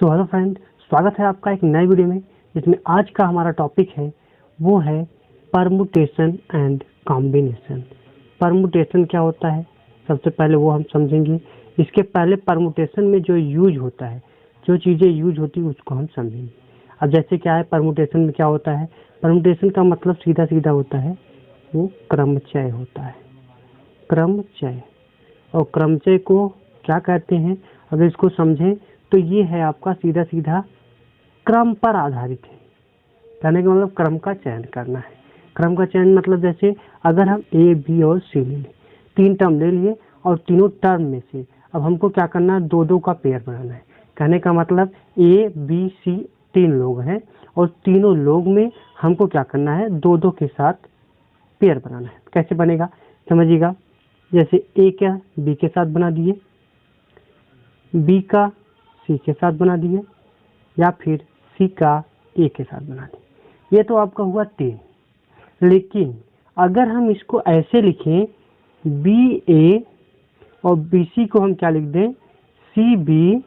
So hello friend, स्वागत है आपका एक नए वीडियो में, जिसमें आज का हमारा टॉपिक है वो है परमुटेशन एंड कॉम्बिनेशन। परमुटेशन क्या होता है, सबसे पहले वो हम समझेंगे। इसके पहले परमुटेशन में जो यूज होता है, जो चीज़ें यूज होती है उसको हम समझेंगे। अब जैसे क्या है, परमुटेशन में क्या होता है, परमुटेशन का मतलब सीधा सीधा होता है वो क्रमचय होता है। क्रमचय, और क्रमचय को क्या कहते हैं, अगर इसको समझें तो ये है आपका सीधा सीधा क्रम पर आधारित है। कहने का मतलब क्रम का चयन करना है। क्रम का चयन मतलब जैसे अगर हम ए बी और सी ले लें, तीन टर्म ले लिए और तीनों टर्म में से अब हमको क्या करना है, दो दो का पेयर बनाना है। कहने का मतलब ए बी सी तीन लोग हैं और तीनों लोग में हमको क्या करना है, दो दो के साथ पेयर बनाना है। कैसे बनेगा समझिएगा। जैसे ए का बी के साथ बना दिए, बी का सी के साथ बना दिए, या फिर सी का ए के साथ बना दिए। ये तो आपका हुआ तीन। लेकिन अगर हम इसको ऐसे लिखें, बी ए और बी सी को हम क्या लिख दें, सी बी,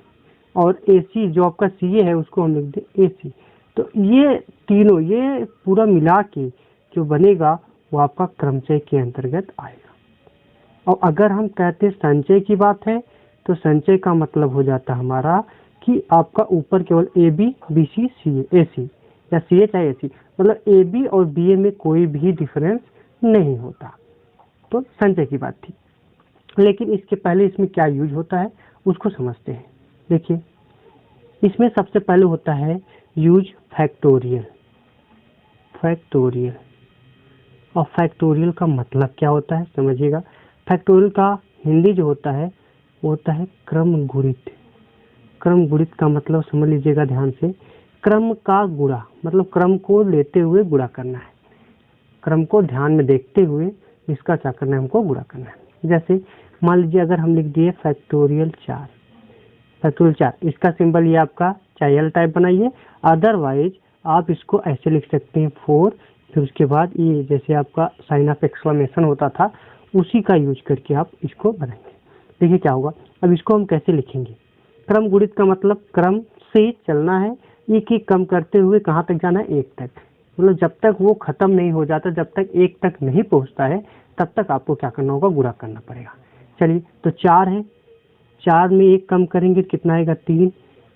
और ए सी जो आपका सी ए है उसको हम लिख दें ए सी, तो ये तीनों, ये पूरा मिला के जो बनेगा वो आपका क्रमचय के अंतर्गत आएगा। और अगर हम कहते हैं संचय की बात है, तो संचय का मतलब हो जाता हमारा कि आपका ऊपर केवल ए बी बी सी सी ए सी, या सी ए चाहे ए सी, मतलब ए बी और बी ए में कोई भी डिफरेंस नहीं होता, तो संचय की बात थी। लेकिन इसके पहले इसमें क्या यूज होता है उसको समझते हैं। देखिए, इसमें सबसे पहले होता है यूज फैक्टोरियल। फैक्टोरियल, और फैक्टोरियल का मतलब क्या होता है समझिएगा। फैक्टोरियल का हिंदी जो होता है वो होता है क्रम गुणित। क्रम गुणित का मतलब समझ लीजिएगा ध्यान से, क्रम का गुणा, मतलब क्रम को लेते हुए गुणा करना है। क्रम को ध्यान में देखते हुए इसका क्या करना है, हमको गुणा करना है। जैसे मान लीजिए अगर हम लिख दिए फैक्टोरियल 4, फैक्टोरियल 4, इसका सिंबल ये आपका चाहे एल टाइप बनाइए, अदरवाइज आप इसको ऐसे लिख सकते हैं 4, फिर उसके बाद ये जैसे आपका साइन ऑफ एक्सक्लेमेशन होता था उसी का यूज करके आप इसको बनाएंगे। देखिए क्या होगा। अब इसको हम कैसे लिखेंगे, क्रम गुणित का मतलब क्रम से चलना है, एक एक कम करते हुए कहाँ तक जाना है, एक तक, मतलब जब तक वो खत्म नहीं हो जाता, जब तक एक तक नहीं पहुंचता है तब तक आपको क्या करना होगा, गुणा करना पड़ेगा। चलिए, तो 4 है, 4 में एक कम करेंगे तो कितना आएगा, 3,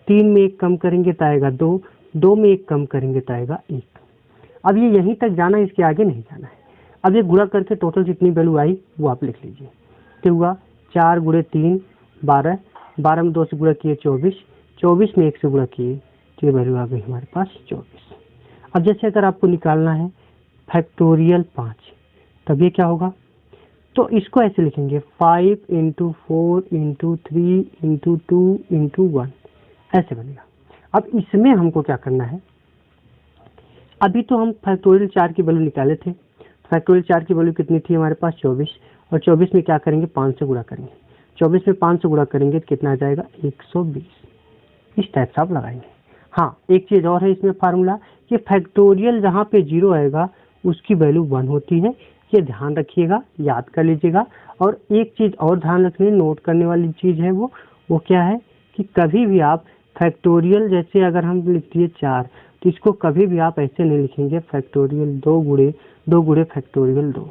3 में एक कम करेंगे तो आएगा 2, 2 में एक कम करेंगे तो आएगा 1। अब ये यहीं तक जाना है, इसके आगे नहीं जाना है। अब ये गुणा करके टोटल जितनी वैल्यू आई वो आप लिख लीजिए। क्या हुआ, 4 गुणे 3 12, 12 में 2 से गुणा किए 24, 24 में 1 से गुणा किए तो ये वैल्यू आ गई हमारे पास 24। अब जैसे अगर आपको निकालना है फैक्टोरियल 5, तब ये क्या होगा, तो इसको ऐसे लिखेंगे 5 इंटू 4 इंटू 3 इंटू 2 इंटू 1, ऐसे बनेगा। अब इसमें हमको क्या करना है, अभी तो हम फैक्टोरियल 4 की वैल्यू निकाले थे। फैक्टोरियल 4 की वैल्यू कितनी थी हमारे पास, 24, और 24 में क्या करेंगे, 5 से गुणा करेंगे। 24 में 5 से गुणा करेंगे तो कितना आ जाएगा, 120। इस टाइप से आप लगाएंगे। हाँ, एक चीज़ और है इसमें फार्मूला, कि फैक्टोरियल जहाँ पे 0 आएगा उसकी वैल्यू 1 होती है, ये ध्यान रखिएगा, याद कर लीजिएगा। और एक चीज़ और ध्यान रखनी, नोट करने वाली चीज़ है वो क्या है कि कभी भी आप फैक्टोरियल, जैसे अगर हम लिख दिए 4, तो इसको कभी भी आप ऐसे नहीं लिखेंगे फैक्टोरियल 2 गुणे फैक्टोरियल 2।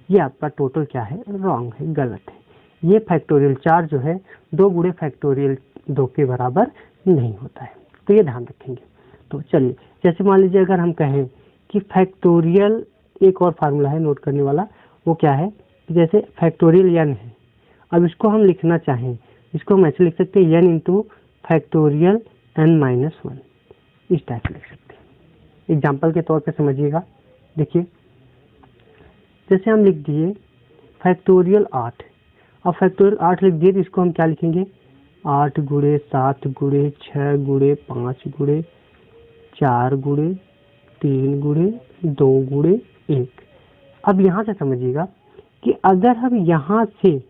ये आपका टोटल क्या है, रॉन्ग है, गलत है। ये फैक्टोरियल 4 जो है 2 गुणे फैक्टोरियल 2 के बराबर नहीं होता है, तो ये ध्यान रखेंगे। तो चलिए, जैसे मान लीजिए अगर हम कहें कि फैक्टोरियल, एक और फार्मूला है नोट करने वाला, वो क्या है, जैसे फैक्टोरियल n है, अब इसको हम लिखना चाहें, इसको हम ऐसे लिख सकते हैं n इंटू फैक्टोरियल n-1, इस टाइप से लिख सकते हैं। एग्जाम्पल के तौर पे समझिएगा। देखिए, जैसे हम लिख दिए फैक्टोरियल 8, अब फैक्टोरियल 8 लिख दिए तो इसको हम क्या लिखेंगे, 8 गुणे 7 गुणे 6 गुणे 5 गुणे 4 गुणे 3 गुणे 2 गुणे 1। अब यहाँ से समझिएगा कि अगर हम यहाँ से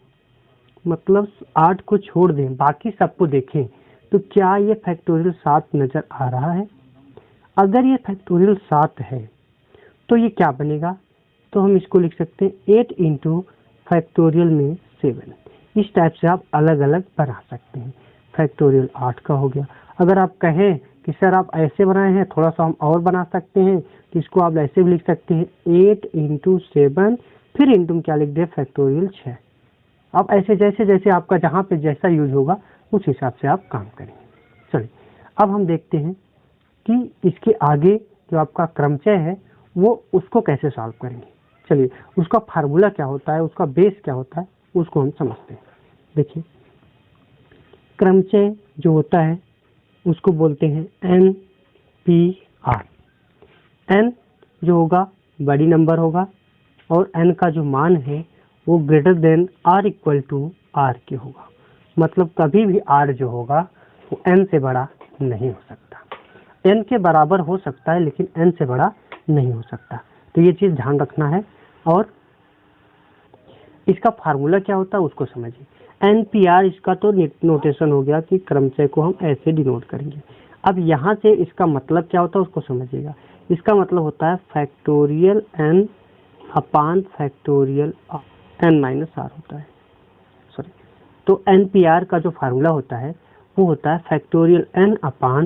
मतलब 8 को छोड़ दें, बाकी सबको देखें, तो क्या ये फैक्टोरियल 7 नजर आ रहा है। अगर ये फैक्टोरियल 7 है तो ये क्या बनेगा, तो हम इसको लिख सकते हैं 8 इंटू फैक्टोरियल में 7। इस टाइप से आप अलग अलग बना सकते हैं। फैक्टोरियल 8 का हो गया। अगर आप कहें कि सर आप ऐसे बनाए हैं, थोड़ा सा हम और बना सकते हैं, तो इसको आप ऐसे भी लिख सकते हैं 8 इंटू 7, फिर इंटू क्या लिख दे फैक्टोरियल 6। आप ऐसे जैसे जैसे आपका जहाँ पे जैसा यूज होगा उस हिसाब से आप काम करेंगे। चलिए अब हम देखते हैं कि इसके आगे जो आपका क्रमचय है वो उसको कैसे सॉल्व करेंगे। चलिए उसका फार्मूला क्या होता है, उसका बेस क्या होता है, उसको हम समझते हैं। देखिए क्रमचय जो होता है उसको बोलते हैं एन पी आर। एन जो होगा बड़ी नंबर होगा और एन का जो मान है वो greater than R equal to R के होगा। मतलब कभी भी आर जो होगा वो एन से बड़ा नहीं हो सकता। एन के बराबर हो सकता है लेकिन एन से बड़ा नहीं हो सकता। तो ये चीज ध्यान रखना है। और इसका फार्मूला क्या होता है उसको समझिए। NPR इसका तो नोटेशन हो गया कि क्रमचय को हम ऐसे डिनोट करेंगे। अब यहाँ से इसका मतलब क्या होता है उसको समझिएगा। इसका मतलब होता है factorial n upon factorial n minus R होता है। सॉरी, तो NPR का जो फार्मूला होता है वो होता है factorial n upon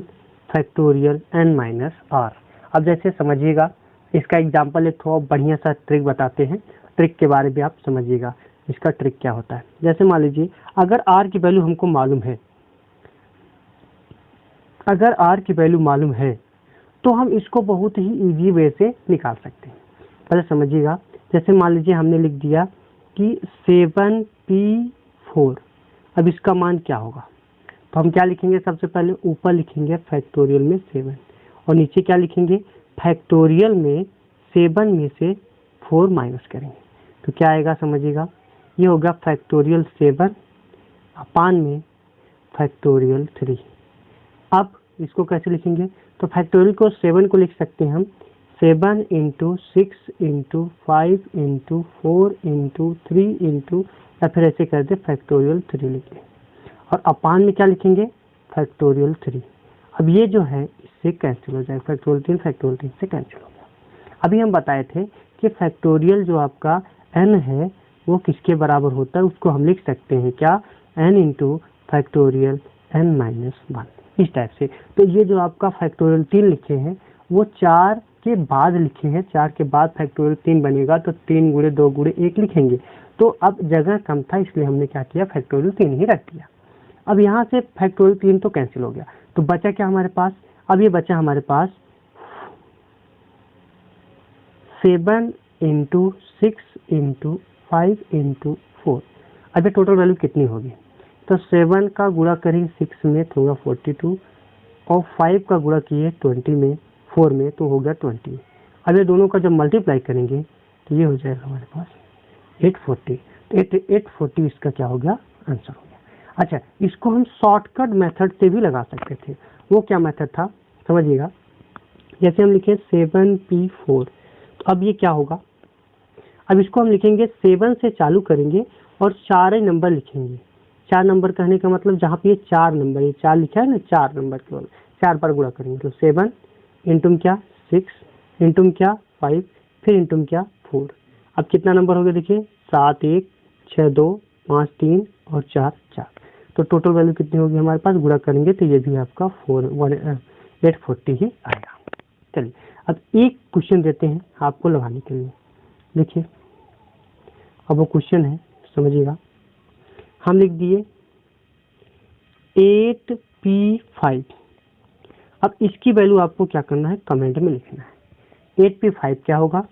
factorial n minus R. अब जैसे समझिएगा, इसका एग्जाम्पल एक थोड़ा बढ़िया सा ट्रिक बताते हैं। ट्रिक के बारे में आप समझिएगा इसका ट्रिक क्या होता है। जैसे मान लीजिए अगर r की वैल्यू हमको मालूम है, अगर r की वैल्यू मालूम है तो हम इसको बहुत ही इजी वे से निकाल सकते हैं। पहले समझिएगा, जैसे मान लीजिए हमने लिख दिया कि 7p4। अब इसका मान क्या होगा, तो हम क्या लिखेंगे, सबसे पहले ऊपर लिखेंगे फैक्टोरियल में 7 और नीचे क्या लिखेंगे, फैक्टोरियल में 7 में से 4 माइनस करेंगे तो क्या आएगा समझिएगा, ये होगा फैक्टोरियल 7 अपान में फैक्टोरियल 3। अब इसको कैसे लिखेंगे, तो फैक्टोरियल को 7 को लिख सकते हैं हम 7 into 6 into 5 into 4 into 3 into, या फिर ऐसे कर दे फैक्टोरियल 3 लिख लें। और अपान में क्या लिखेंगे, फैक्टोरियल 3। अब ये जो है इससे कैंसिल हो जाएगा, फैक्टोरियल 3 से कैंसिल हो गया। अभी हम बताए थे कि फैक्टोरियल जो आपका n है वो किसके बराबर होता है, उसको हम लिख सकते हैं क्या, n into factorial n minus 1, इस टाइप से। तो ये जो आपका फैक्टोरियल 3 लिखे हैं वो 4 के बाद लिखे हैं, 4 के बाद फैक्टोरियल 3 बनेगा तो 3 गुणे 2 गुणे 1 लिखेंगे। तो अब जगह कम था इसलिए हमने क्या किया, फैक्टोरियल 3 ही रख दिया। अब यहाँ से फैक्टोरियल 3 तो कैंसिल हो गया, तो बचा क्या हमारे पास, अब ये बचा हमारे पास 7 इंटू 6 इंटू 5 इंटू 4। अब ये टोटल वैल्यू कितनी होगी, तो 7 का गुणा करें 6 में तो होगा 42 और 5 का गुणा किए 20 में 4 में तो हो गया 20। अब ये दोनों का जब मल्टीप्लाई करेंगे तो ये हो जाएगा हमारे पास 840। तो 840 इसका क्या हो गया, आंसर हो गया। अच्छा, इसको हम शॉर्टकट मेथड से भी लगा सकते थे। वो क्या मेथड था समझिएगा, जैसे हम लिखे 7p4, तो अब ये क्या होगा, अब इसको हम लिखेंगे 7 से चालू करेंगे और 4 ही नंबर लिखेंगे। 4 नंबर कहने का मतलब जहाँ पे ये 4 नंबर, ये 4 लिखा है ना, 4 नंबर केवल 4 पर गुणा करेंगे तो 7 इंटू क्या 6 इंटू क्या 5 फिर इंटू क्या 4। अब कितना नंबर हो गया देखिए, 7 1 6 2 5 3 और 4 4। तो टोटल वैल्यू कितनी होगी हमारे पास, गुणा करेंगे तो ये भी आपका 840 ही आएगा। चलिए अब एक क्वेश्चन देते हैं आपको लगाने के लिए। देखिए अब वो क्वेश्चन है, समझिएगा। हम लिख दिए 8p5। अब इसकी वैल्यू आपको क्या करना है, कमेंट में लिखना है। 8p5 क्या होगा,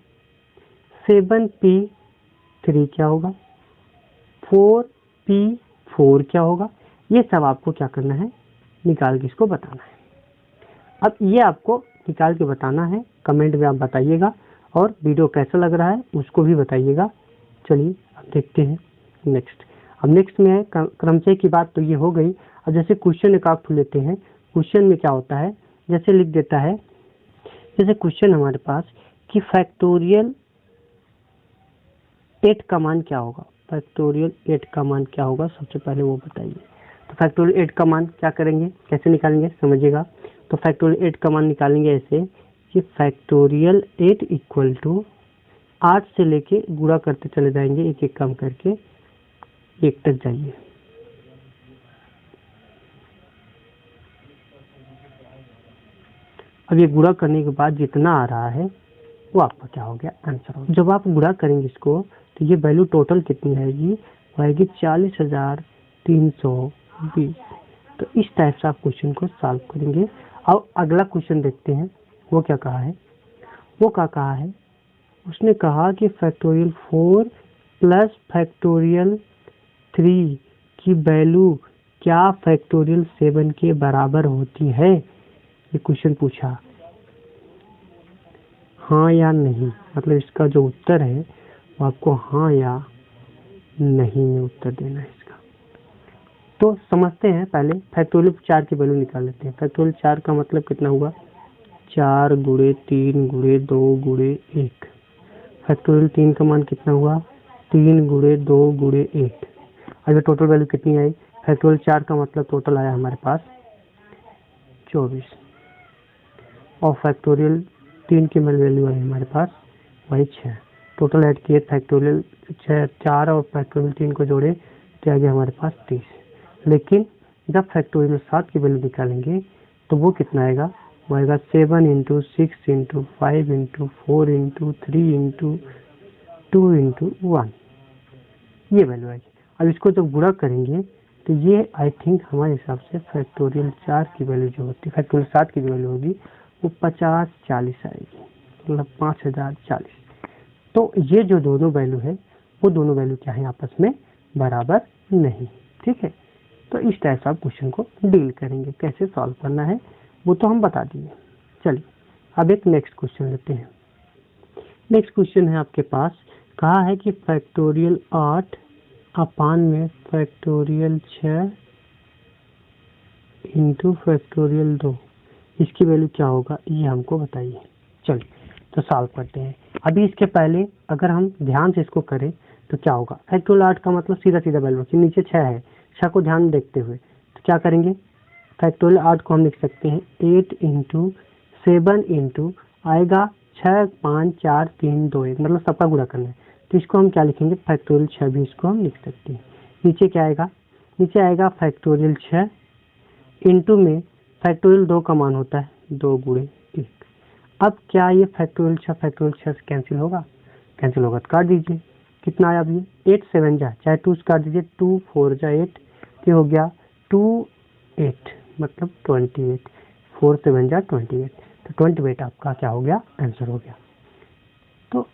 7p3 क्या होगा, 4p4 क्या होगा, ये सब आपको क्या करना है, निकाल के इसको बताना है। अब ये आपको निकाल के बताना है, कमेंट में आप बताइएगा और वीडियो कैसा लग रहा है उसको भी बताइएगा। चलिए अब देखते हैं नेक्स्ट। अब नेक्स्ट में है क्रमचय की बात, तो ये हो गई। अब जैसे क्वेश्चन एक आप लेते हैं, क्वेश्चन में क्या होता है, जैसे लिख देता है, जैसे क्वेश्चन हमारे पास कि फैक्टोरियल 8 का मान क्या होगा, फैक्टोरियल 8 का मान क्या होगा सबसे पहले वो बताइए। तो फैक्टोरियल 8 का मान क्या करेंगे, कैसे निकालेंगे समझिएगा। तो फैक्टोरियल 8 का मान निकालेंगे ऐसे कि फैक्टोरियल 8 इक्वल टू 8 से लेके गुणा करते चले जाएंगे, एक एक कम करके 1 तक जाइए। अब ये गुणा करने के बाद जितना आ रहा है वो आपका क्या हो गया, आंसर हो गया। जब आप गुणा करेंगे इसको तो ये वैल्यू टोटल कितनी आएगी, आएगी 40,320। तो इस टाइप से आप क्वेश्चन को सॉल्व करेंगे। अब अगला क्वेश्चन देखते हैं, वो क्या कहा है। वो क्या कहा है, उसने कहा कि फैक्टोरियल 4 प्लस फैक्टोरियल 3 की वैल्यू क्या फैक्टोरियल 7 के बराबर होती है, ये क्वेश्चन पूछा। हाँ या नहीं, मतलब इसका जो उत्तर है वो आपको हाँ या नहीं में उत्तर देना है इसका। तो समझते हैं, पहले फैक्टोरियल 4 की वैल्यू निकाल लेते हैं। फैक्टोरियल 4 का मतलब कितना हुआ, 4 गुणे 3 गुणे 2 गुणे 1। फैक्टोरियल 3 का मान कितना हुआ, 3 गुणे 2 गुणे 1। अब टोटल वैल्यू कितनी आई, फैक्टोरियल 4 का मतलब टोटल आया हमारे पास 24, और फैक्टोरियल 3 की वैल्यू आई हमारे पास वही 6। टोटल ऐड किए फैक्टोरियल 4 और फैक्टोरियल 3 को जोड़े तो आ गया हमारे पास 30। लेकिन जब फैक्टोरियल 7 की वैल्यू निकालेंगे तो वो कितना आएगा, वो आएगा 7 into 6 into 5 into 4 into 3 into 2 into 1, ये वैल्यू आएगी। अब इसको जब गुणा करेंगे तो ये आई थिंक हमारे हिसाब से फैक्टोरियल 4 की वैल्यू जो होती है, फैक्टोरियल 7 की वैल्यू होगी वो 50-40 आएगी, मतलब 5040। तो ये जो दोनों वैल्यू है वो दोनों वैल्यू क्या है, आपस में बराबर नहीं। ठीक है, तो इस टाइप से आप क्वेश्चन को डील करेंगे, कैसे सॉल्व करना है वो तो हम बता दिए। चलिए अब एक नेक्स्ट क्वेश्चन लेते हैं। नेक्स्ट क्वेश्चन है आपके पास, कहा है कि फैक्टोरियल 8 अपान में फैक्टोरियल 6 इंटू फैक्टोरियल 2, इसकी वैल्यू क्या होगा ये हमको बताइए। चलिए तो सॉल्व करते हैं। अभी इसके पहले अगर हम ध्यान से इसको करें तो क्या होगा, फैक्टोरियल 8 का मतलब सीधा सीधा वैल्यू कि नीचे 6 है, 6 को ध्यान देखते हुए तो क्या करेंगे, फैक्टोरियल 8 को हम लिख सकते हैं 8 इंटू 7 इंटू आएगा 6 5 4 3 2 1, मतलब सबका गुणा करना है। तो इसको हम क्या लिखेंगे, फैक्टोरियल 6 भी इसको हम लिख सकते हैं। नीचे क्या आएगा, नीचे आएगा फैक्टोरियल 6 इंटू में फैक्टोरियल 2 का मान होता है 2 गुणे 1। अब क्या ये फैक्टोरियल 6 से कैंसिल होगा, कैंसिल होगा तो काट दीजिए। कितना आया, अब ये 8 7 जा, चाहे 2 से काट दीजिए, 2 4 जा 8, ये हो गया 2 8 मतलब 28, 4 7 जा 28, तो 28 आपका क्या हो गया, आंसर हो गया। तो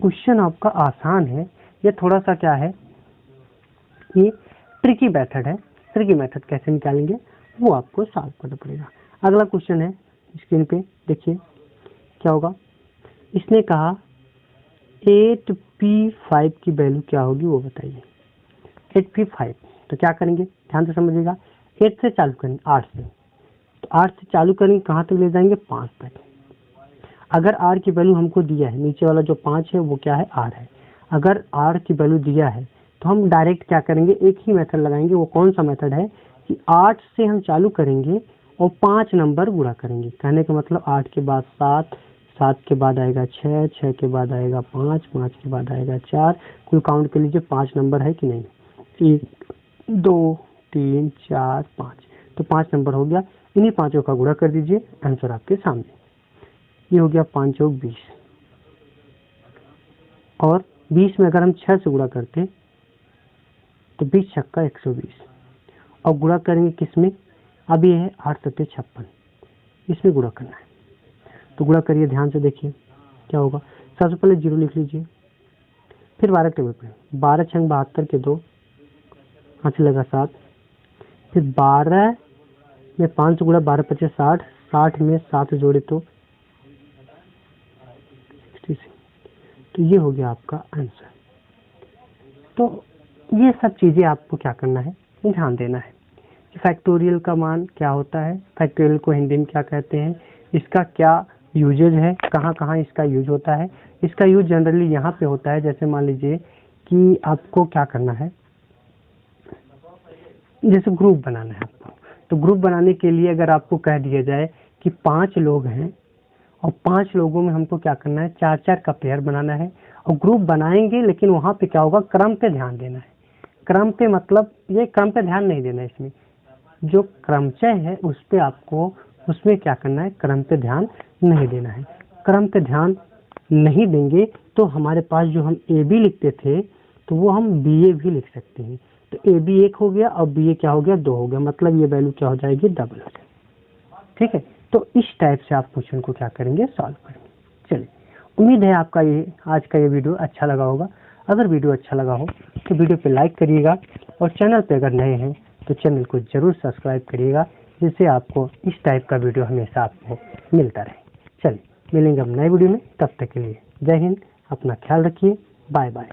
क्वेश्चन आपका आसान है, ये थोड़ा सा क्या है, ये ट्रिकी मेथड है। ट्रिकी मेथड कैसे निकालेंगे वो आपको सॉल्व करना पड़ेगा। अगला क्वेश्चन है स्क्रीन पे देखिए क्या होगा, इसने कहा 8p5 की वैल्यू क्या होगी वो बताइए। 8p5 तो क्या करेंगे, ध्यान से समझिएगा। 8 से चालू करेंगे, 8 से, तो 8 से चालू करेंगे कहाँ तक ले जाएंगे, 5 तक। अगर r की वैल्यू हमको दिया है, नीचे वाला जो 5 है वो क्या है, r है। अगर r की वैल्यू दिया है तो हम डायरेक्ट क्या करेंगे, एक ही मेथड लगाएंगे। वो कौन सा मेथड है कि 8 से हम चालू करेंगे और 5 नंबर गुणा करेंगे। कहने का मतलब 8 के बाद 7, 7 के बाद आएगा 6, 6 के बाद आएगा 5, 5 के बाद आएगा 4। कुल काउंट कर लीजिए 5 नंबर है कि नहीं, 1 2 3 4 5, तो 5 नंबर हो गया। इन्हीं पांचों का गुणा कर दीजिए, आंसर आपके सामने। ये हो गया 5 चौक 20, और 20 में अगर हम 6 से गुणा करते हैं तो 20 छक्का 120, और गुणा करेंगे किसमें, अब ये है 8 सत्ते 56, इसमें गुणा करना है। तो गुणा करिए, ध्यान से देखिए क्या होगा। सबसे पहले 0 लिख लीजिए, फिर 12 टेबल पे 12 छंग 72 के 2, हाथ से लगा 7, फिर 12 में 5 से गुणा, 12 25 60, 60 में 7 जोड़े तो 66, तो ये हो गया आपका आंसर। तो ये सब चीज़ें आपको क्या करना है, ध्यान देना है कि फैक्टोरियल का मान क्या होता है, फैक्टोरियल को हिंदी में क्या कहते हैं, इसका क्या यूजेज है, कहाँ कहाँ इसका यूज होता है। इसका यूज जनरली यहाँ पे होता है, जैसे मान लीजिए कि आपको क्या करना है, जैसे ग्रुप बनाना है आपको, तो ग्रुप बनाने के लिए अगर आपको कह दिया जाए कि 5 लोग हैं और 5 लोगों में हमको क्या करना है, 4-4 का पेयर बनाना है और ग्रुप बनाएंगे, लेकिन वहाँ पे क्या होगा, क्रम पे ध्यान देना है। क्रम पे मतलब ये क्रम पे ध्यान नहीं देना है, इसमें जो क्रमचय है उस पे आपको उसमें क्या करना है, क्रम पे ध्यान नहीं देना है। क्रम पे ध्यान नहीं देंगे तो हमारे पास जो हम ए बी लिखते थे तो वो हम बी ए भी लिख सकते हैं। तो ए बी 1 हो गया और बी ए क्या हो गया, 2 हो गया, मतलब ये वैल्यू क्या हो जाएगी, डबल हो जाएगी। ठीक है, तो इस टाइप से आप क्वेश्चन को क्या करेंगे, सॉल्व करेंगे। चलिए, उम्मीद है आपका ये आज का ये वीडियो अच्छा लगा होगा। अगर वीडियो अच्छा लगा हो तो वीडियो पे लाइक करिएगा और चैनल पे अगर नए हैं तो चैनल को जरूर सब्सक्राइब करिएगा, जिससे आपको इस टाइप का वीडियो हमेशा आपको मिलता रहे। चलिए, मिलेंगे हम नए वीडियो में, तब तक के लिए जय हिंद, अपना ख्याल रखिए, बाय बाय।